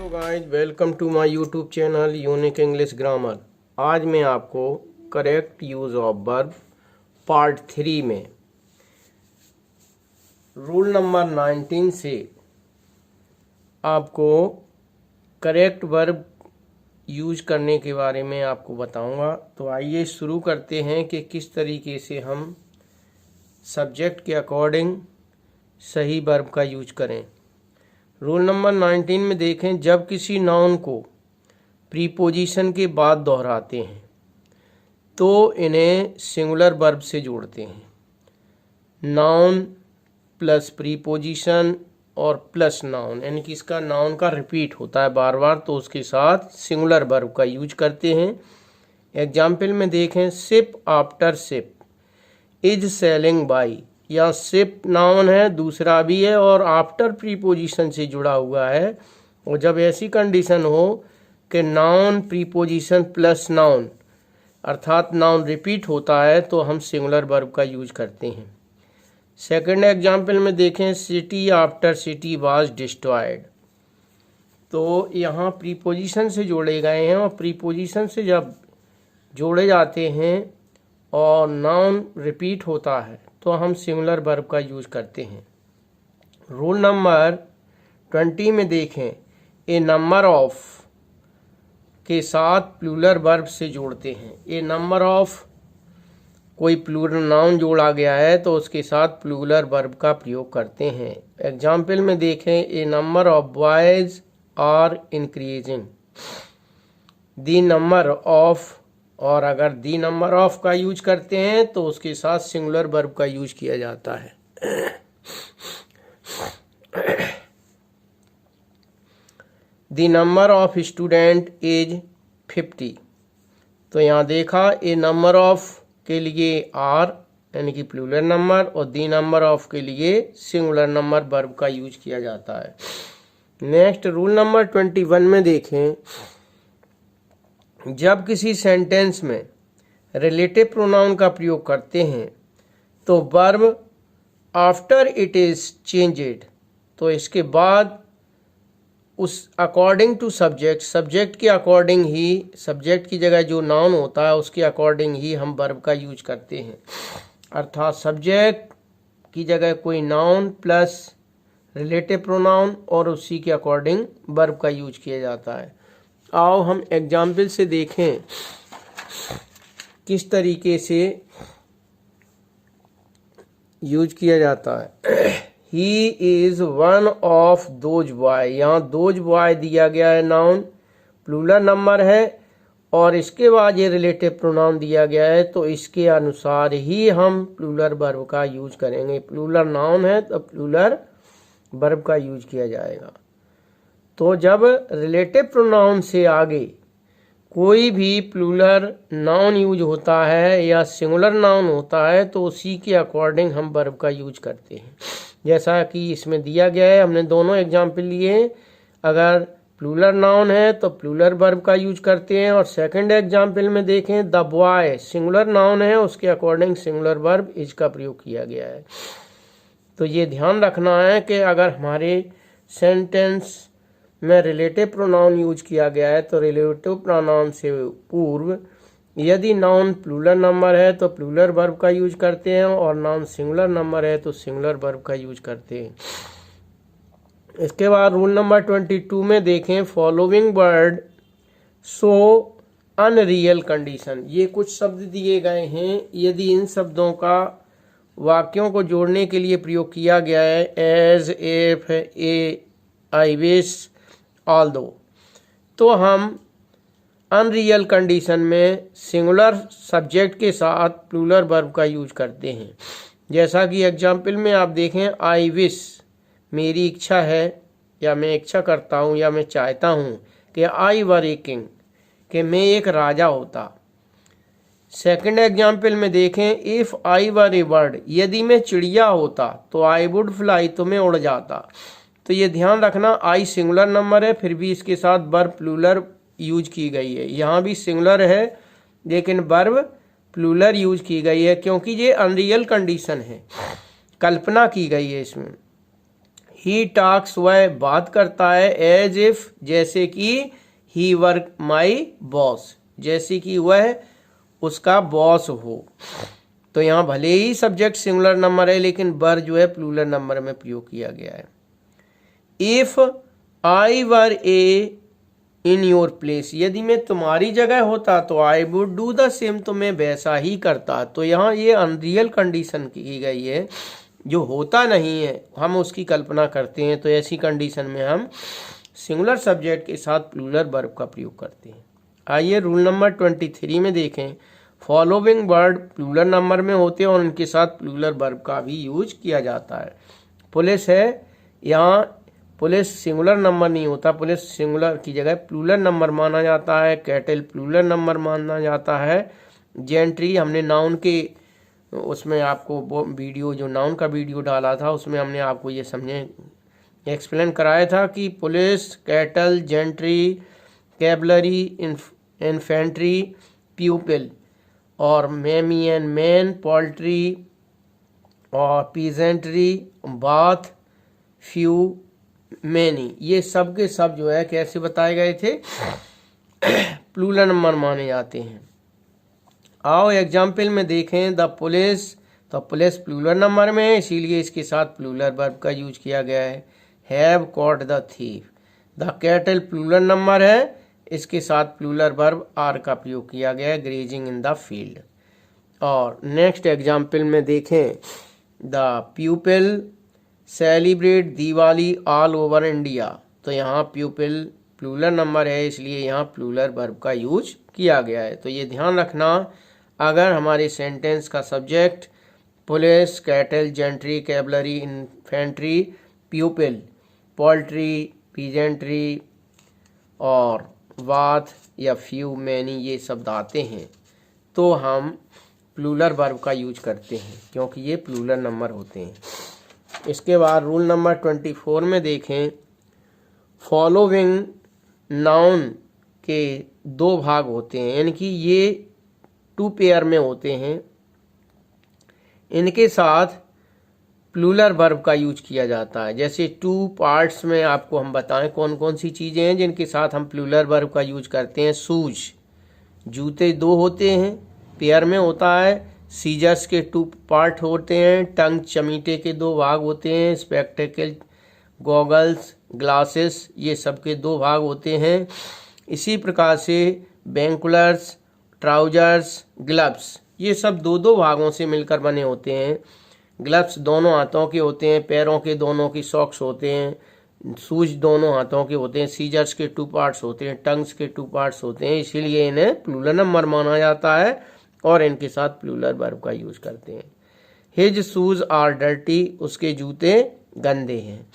Hello guys, welcome to my YouTube channel unique English grammar. आज मैं आपको correct use of verb part 3 में rule number 19 से आपको करेक्ट वर्ब यूज करने के बारे में आपको बताऊंगा। तो आइए शुरू करते हैं कि किस तरीके से हम सब्जेक्ट के अकॉर्डिंग सही वर्ब का यूज करें। रूल नंबर 19 में देखें, जब किसी नाउन को प्रीपोजिशन के बाद दोहराते हैं तो इन्हें सिंगुलर वर्ब से जोड़ते हैं। नाउन प्लस प्रीपोजिशन और प्लस नाउन, यानी कि इसका नाउन का रिपीट होता है बार बार, तो उसके साथ सिंगुलर वर्ब का यूज करते हैं। एग्जाम्पल में देखें, ship after ship is selling by. या शिप नाउन है, दूसरा भी है और आफ्टर प्रीपोजिशन से जुड़ा हुआ है। और जब ऐसी कंडीशन हो कि नाउन प्रीपोजिशन प्लस नाउन अर्थात नाउन रिपीट होता है तो हम सिंगुलर वर्ब का यूज करते हैं। सेकंड एग्जाम्पल में देखें, city after city was destroyed. तो यहाँ प्रीपोजिशन से जोड़े गए हैं और प्रीपोजिशन से जब जोड़े जाते हैं और नाउन रिपीट होता है तो हम सिंगुलर वर्ब का यूज करते हैं। रूल नंबर 20 में देखें, ए नंबर ऑफ के साथ प्लूरल वर्ब से जोड़ते हैं। ए नंबर ऑफ, कोई प्लूरल नाउन जोड़ा गया है तो उसके साथ प्लूरल वर्ब का प्रयोग करते हैं। एग्जाम्पल में देखें, a number of boys are increasing. The number of, और अगर दी नंबर ऑफ का यूज करते हैं तो उसके साथ सिंगुलर वर्ब का यूज किया जाता है। The number of student is 50। तो यहाँ देखा, ए नंबर ऑफ के लिए आर यानी कि प्लूरल नंबर और दी नंबर ऑफ के लिए सिंगुलर नंबर वर्ब का यूज किया जाता है। नेक्स्ट रूल नंबर 21 में देखें, जब किसी सेंटेंस में रिलेटिव प्रोनाउन का प्रयोग करते हैं तो verb after it is changed, तो इसके बाद उस अकॉर्डिंग टू सब्जेक्ट, सब्जेक्ट के अकॉर्डिंग ही, सब्जेक्ट की जगह जो नाउन होता है उसके अकॉर्डिंग ही हम वर्ब का यूज करते हैं। अर्थात सब्जेक्ट की जगह कोई नाउन प्लस रिलेटिव प्रोनाउन और उसी के अकॉर्डिंग वर्ब का यूज किया जाता है। आओ हम एग्जाम्पल से देखें किस तरीके से यूज किया जाता है। He is one of those boy. यहाँ दोज बॉय दिया गया है, नाउन प्लूरल नंबर है और इसके बाद ये रिलेटिव प्रोनाउन दिया गया है तो इसके अनुसार ही हम प्लूरल वर्ब का यूज करेंगे। प्लूरल नाउन है तो प्लूरल वर्ब का यूज किया जाएगा। तो जब रिलेटिव प्रोनाउन से आगे कोई भी प्लूरल नाउन यूज होता है या सिंगुलर नाउन होता है तो उसी के अकॉर्डिंग हम वर्ब का यूज करते हैं। जैसा कि इसमें दिया गया है, हमने दोनों एग्जाम्पल लिए। अगर प्लूरल नाउन है तो प्लूरल वर्ब का यूज करते हैं। और सेकंड एग्जाम्पल में देखें, द बॉय सिंगुलर नाउन है, उसके अकॉर्डिंग सिंगुलर वर्ब इज का प्रयोग किया गया है। तो ये ध्यान रखना है कि अगर हमारे सेंटेंस में रिलेटिव प्रोनाउन यूज किया गया है तो रिलेटिव प्रोनाउन से पूर्व यदि नाउन प्लूरल नंबर है तो प्लूरल वर्ब का यूज करते हैं और नाउन सिंगुलर नंबर है तो सिंगुलर वर्ब का यूज करते हैं। इसके बाद रूल नंबर 22 में देखें, following word show unreal condition. ये कुछ शब्द दिए गए हैं, यदि इन शब्दों का वाक्यों को जोड़ने के लिए प्रयोग किया गया है, as, if, a, I wish, although, तो हम अनरियल कंडीशन में सिंगुलर सब्जेक्ट के साथ प्लूरल वर्ब का यूज करते हैं। जैसा कि एग्जाम्पल में आप देखें, आई विश मेरी इच्छा है या मैं इच्छा करता हूँ या मैं चाहता हूँ कि आई वर ए किंग, कि मैं एक राजा होता। सेकंड एग्जाम्पल में देखें, if I were A bird, यदि मैं चिड़िया होता तो आई वुड फ्लाई, तो मैं उड़ जाता। तो ये ध्यान रखना, आई सिंगुलर नंबर है फिर भी इसके साथ वर्ब प्लूरल यूज की गई है। यहाँ भी सिंगुलर है लेकिन वर्ब प्लूरल यूज की गई है क्योंकि ये अनरियल कंडीशन है, कल्पना की गई है इसमें। ही टॉक्स, वह बात करता है, एज इफ, जैसे कि, ही वर्क माई बॉस, जैसे कि वह उसका बॉस हो। तो यहाँ भले ही सब्जेक्ट सिंगुलर नंबर है लेकिन वर जो है प्लूरल नंबर में प्रयोग किया गया है। If I were A in your place, यदि मैं तुम्हारी जगह होता तो I would do the same, तो मैं वैसा ही करता। तो यहाँ ये अनरियल कंडीशन की गई है, जो होता नहीं है हम उसकी कल्पना करते हैं। तो ऐसी कंडीशन में हम सिंगुलर सब्जेक्ट के साथ प्लूरल वर्ब का प्रयोग करते हैं। आइए रूल नंबर 23 में देखें। फॉलोइंग वर्ड प्लूरल नंबर में होते हैं और उनके साथ प्लूरल वर्ब का भी यूज किया जाता है। पुलिस है, यहाँ पुलिस सिंगुलर नंबर नहीं होता, पुलिस सिंगुलर की जगह प्लूरल नंबर माना जाता है। कैटल प्लूरल नंबर माना जाता है। जेंट्री, हमने नाउन के उसमें आपको वो वीडियो, जो नाउन का वीडियो डाला था उसमें हमने आपको ये समझे एक्सप्लेन कराया था कि police, cattle, gentry, cavalry, infantry, प्यूपिल और मेमियन, मैन, पोल्ट्री और पीजेंट्री, बाथ, फ्यू, मैनी, ये सब के सब जो है कैसे बताए गए थे, प्लूरल नंबर माने जाते हैं। आओ एग्जाम्पल में देखें। द पुलिस, तो पुलिस प्लूरल नंबर में है इसीलिए इसके साथ प्लूरल वर्ब का यूज किया गया है। Have caught the thief. The cattle plural number है, इसके साथ प्लूरल वर्ब आर का प्रयोग किया गया है। Grazing in the field. और नेक्स्ट एग्जाम्पल में देखें। The प्यूपिल celebrate Diwali all over India, तो यहाँ प्यूपिल प्लूरल नंबर है इसलिए यहाँ प्लूरल वर्ब का यूज किया गया है। तो ये ध्यान रखना, अगर हमारे सेंटेंस का subject police, cattle, gentry, cavalry, infantry, प्यूपिल, poultry, peasantry और बाथ या फ्यू, मैनी ये शब्द आते हैं तो हम प्लूरल वर्ब का यूज करते हैं क्योंकि ये प्लूरल नंबर होते हैं। इसके बाद रूल नंबर 24 में देखें। फॉलोइंग नाउन के दो भाग होते हैं, यानी कि ये 2 पेयर में होते हैं, इनके साथ प्लूरल वर्ब का यूज किया जाता है। जैसे 2 पार्ट्स में आपको हम बताएं कौन कौन सी चीज़ें हैं जिनके साथ हम प्लूरल वर्ब का यूज करते हैं। शूज, जूते 2 होते हैं, पेयर में होता है। सीजर्स के 2 पार्ट होते हैं। टंग, चमीटे के 2 भाग होते हैं। स्पेक्टेकल, गॉगल्स, ग्लासेस ये सब के 2 भाग होते हैं। इसी प्रकार से बैंकुलर्स, ट्राउजर्स, ग्लव्स ये सब 2-2 भागों से मिलकर बने होते हैं। ग्लव्स दोनों हाथों के होते हैं, पैरों के दोनों की सॉक्स होते हैं। शूज दोनों हाथों के होते हैं। सीजर्स के 2 पार्ट्स होते हैं, टंग्स के 2 पार्ट्स होते हैं, इसीलिए इन्हें प्लूरल नंबर माना जाता है और इनके साथ प्लूरल वर्ब का यूज करते हैं। हिज शूज आर डर्टी, उसके जूते गंदे हैं।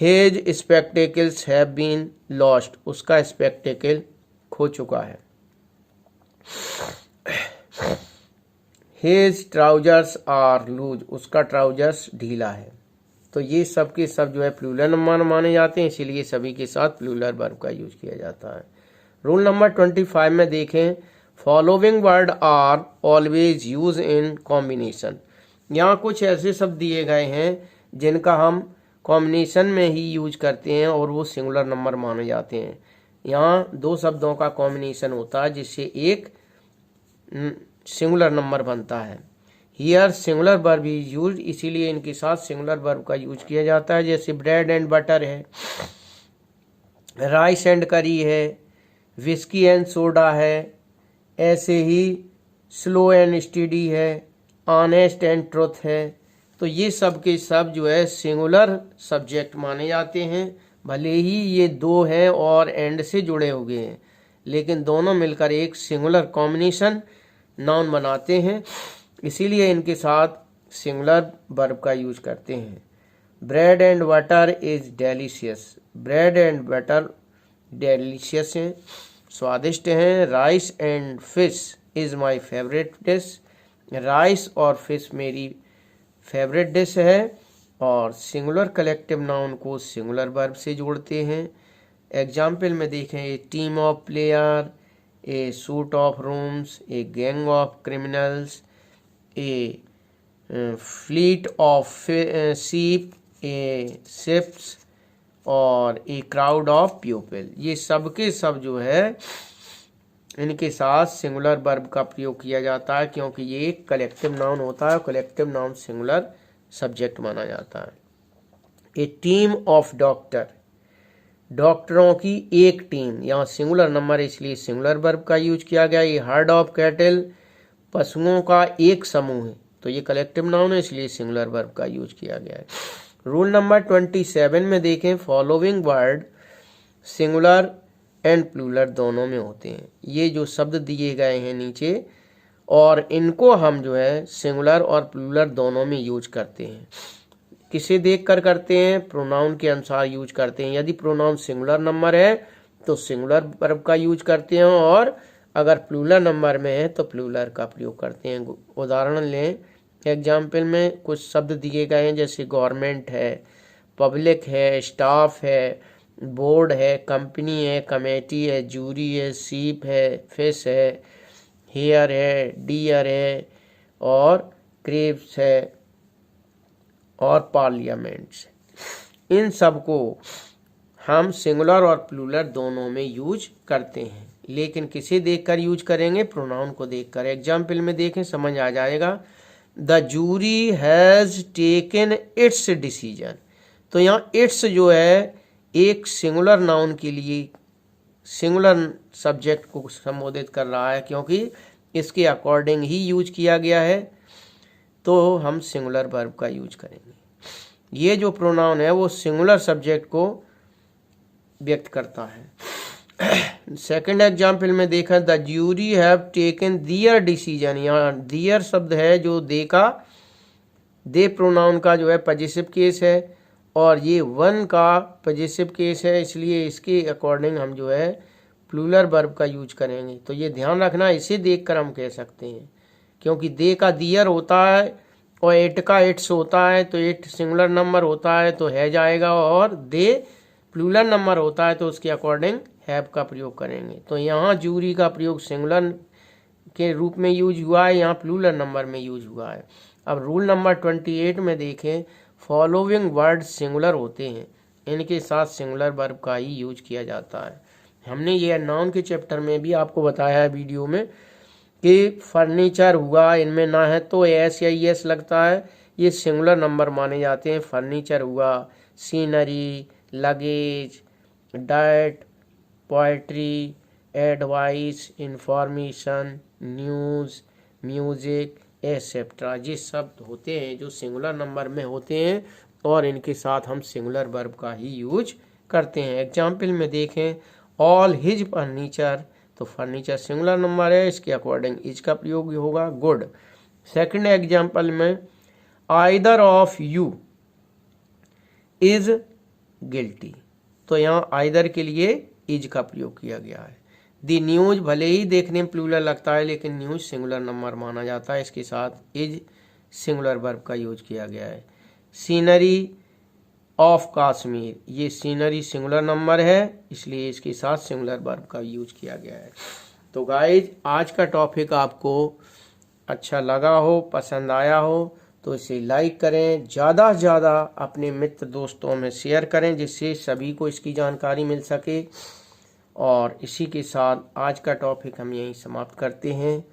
His spectacles have been lost, उसका स्पेक्टेकल खो चुका है। हिज ट्राउजर्स आर लूज, उसका ट्राउजर्स ढीला है। तो ये सब के सब जो है प्लूरल नंबर माने जाते हैं, इसीलिए सभी के साथ प्लूरल वर्ब का यूज किया जाता है। रूल नंबर 25 में देखें। Following word are always use in combination, यहाँ कुछ ऐसे शब्द दिए गए हैं जिनका हम कॉम्बिनेशन में ही यूज करते हैं और वो सिंगुलर नंबर माने जाते हैं। यहाँ 2 शब्दों का कॉम्बिनेशन होता है जिससे एक सिंगुलर नंबर बनता है। Here singular verb is use, इसीलिए इनके साथ सिंगुलर वर्ब का यूज किया जाता है। जैसे ब्रेड एंड बटर है, राइस एंड करी है, विस्की एंड सोडा है, ऐसे ही स्लो एंड स्टडी है, ऑनेस्ट एंड ट्रुथ है। तो ये सब के सब जो है सिंगुलर सब्जेक्ट माने जाते हैं। भले ही ये 2 हैं और एंड से जुड़े हुए हैं लेकिन दोनों मिलकर एक सिंगुलर कॉम्बिनेशन नाउन बनाते हैं, इसीलिए इनके साथ सिंगुलर वर्ब का यूज करते हैं। Bread and butter is delicious, bread and butter delicious हैं, स्वादिष्ट हैं। Rice and fish is my favourite dish, rice और फिश मेरी फेवरेट डिश है। और सिंगुलर कलेक्टिव नाउन को सिंगुलर वर्ब से जोड़ते हैं। एग्जाम्पल में देखें। A team of player, a suite of rooms, a gang of criminals, a fleet of sheep, a ships और ए क्राउड ऑफ पीपल, ये सब के सब जो है इनके साथ सिंगुलर वर्ब का प्रयोग किया जाता है, क्योंकि ये एक कलेक्टिव नाउन होता है। कलेक्टिव नाउन सिंगुलर सब्जेक्ट माना जाता है। ए टीम ऑफ डॉक्टर, डॉक्टरों की एक टीम, यहाँ सिंगुलर नंबर इसलिए सिंगुलर वर्ब का यूज किया गया। ये हर्ड ऑफ कैटल, पशुओं का एक समूह है, तो ये कलेक्टिव नाउन है इसलिए सिंगुलर वर्ब का यूज किया गया है। रूल नंबर 27 में देखें, following word singular and plural दोनों में होते हैं। ये जो शब्द दिए गए हैं नीचे, और इनको हम जो है सिंगुलर और प्लूरल दोनों में यूज करते हैं। किसे देखकर करते हैं? प्रोनाउन के अनुसार यूज करते हैं। यदि प्रोनाउन सिंगुलर नंबर है तो सिंगुलर वर्ब का यूज करते हैं, और अगर प्लूरल नंबर में है तो प्लूरल का प्रयोग करते हैं। उदाहरण लें, एग्जाम्पल में कुछ शब्द दिए गए हैं, जैसे गवर्नमेंट है, पब्लिक है, स्टाफ है, बोर्ड है, कंपनी है, कमेटी है, जूरी है, सीप है, फिश है, हेयर है, डियर है, और क्रेब्स है, और पार्लियामेंट्स। इन सब को हम सिंगुलर और प्लूरल दोनों में यूज करते हैं, लेकिन किसे देखकर यूज करेंगे? प्रोनाउन को देखकर। एग्जाम्पल में देखें, समझ आ जाएगा। The jury has taken its decision, तो यहाँ इट्स जो है एक सिंगुलर नाउन के लिए सिंगुलर सब्जेक्ट को संबोधित कर रहा है, क्योंकि इसके अकॉर्डिंग ही यूज किया गया है, तो हम सिंगुलर वर्ब का यूज करेंगे। ये जो प्रोनाउन है वो सिंगुलर सब्जेक्ट को व्यक्त करता है। सेकंड एग्जाम्पल में देखा, the jury have taken their decision, यहाँ दियर शब्द है जो दे का, दे प्रोनाउन का जो है पजेसिव केस है, और ये वन का पजेसिव केस है, इसलिए इसके अकॉर्डिंग हम जो है प्लूरल वर्ब का यूज करेंगे। तो ये ध्यान रखना, इसे देखकर हम कह सकते हैं, क्योंकि दे का दियर होता है और इट का इट्स होता है, तो इट सिंगुलर नंबर होता है तो है जाएगा, और दे प्लूरल नंबर होता है तो उसके अकॉर्डिंग हैव का प्रयोग करेंगे। तो यहाँ जूरी का प्रयोग सिंगुलर के रूप में यूज हुआ है, यहाँ प्लूरल नंबर में यूज हुआ है। अब रूल नंबर 28 में देखें, फॉलोइंग वर्ड सिंगुलर होते हैं, इनके साथ सिंगुलर वर्ब का ही यूज किया जाता है। हमने ये नाउन के चैप्टर में भी आपको बताया है वीडियो में कि फर्नीचर हुआ, इनमें ना है तो एस या एस लगता है, ये सिंगुलर नंबर माने जाते हैं। फर्नीचर हुआ, scenery, luggage, diet, poetry, advice, information, news, music, etcetera, ये शब्द होते हैं जो सिंगुलर नंबर में होते हैं, और इनके साथ हम सिंगुलर वर्ब का ही यूज करते हैं। एग्जाम्पल में देखें, ऑल हिज फर्नीचर, तो फर्नीचर सिंगुलर नंबर है, इसके अकॉर्डिंग इज का प्रयोग होगा। गुड। सेकंड एग्जाम्पल में, either of you is guilty, तो यहाँ आइदर के लिए इज का प्रयोग किया गया है। द न्यूज भले ही देखने में प्लूरल लगता है, लेकिन न्यूज सिंगुलर नंबर माना जाता है, इसके साथ इज सिंगुलर वर्ब का यूज किया गया है। सीनरी ऑफ कश्मीर, ये सीनरी सिंगुलर नंबर है, इसलिए इसके साथ सिंगुलर वर्ब का यूज किया गया है। तो गाइज, आज का टॉपिक आपको अच्छा लगा हो, पसंद आया हो, तो इसे लाइक करें, ज़्यादा से ज़्यादा अपने मित्र दोस्तों में शेयर करें, जिससे सभी को इसकी जानकारी मिल सके। और इसी के साथ आज का टॉपिक हम यहीं समाप्त करते हैं।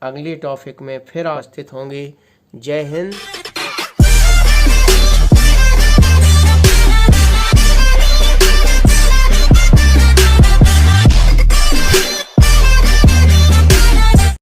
अगले टॉपिक में फिर उपस्थित होंगे। जय हिंद।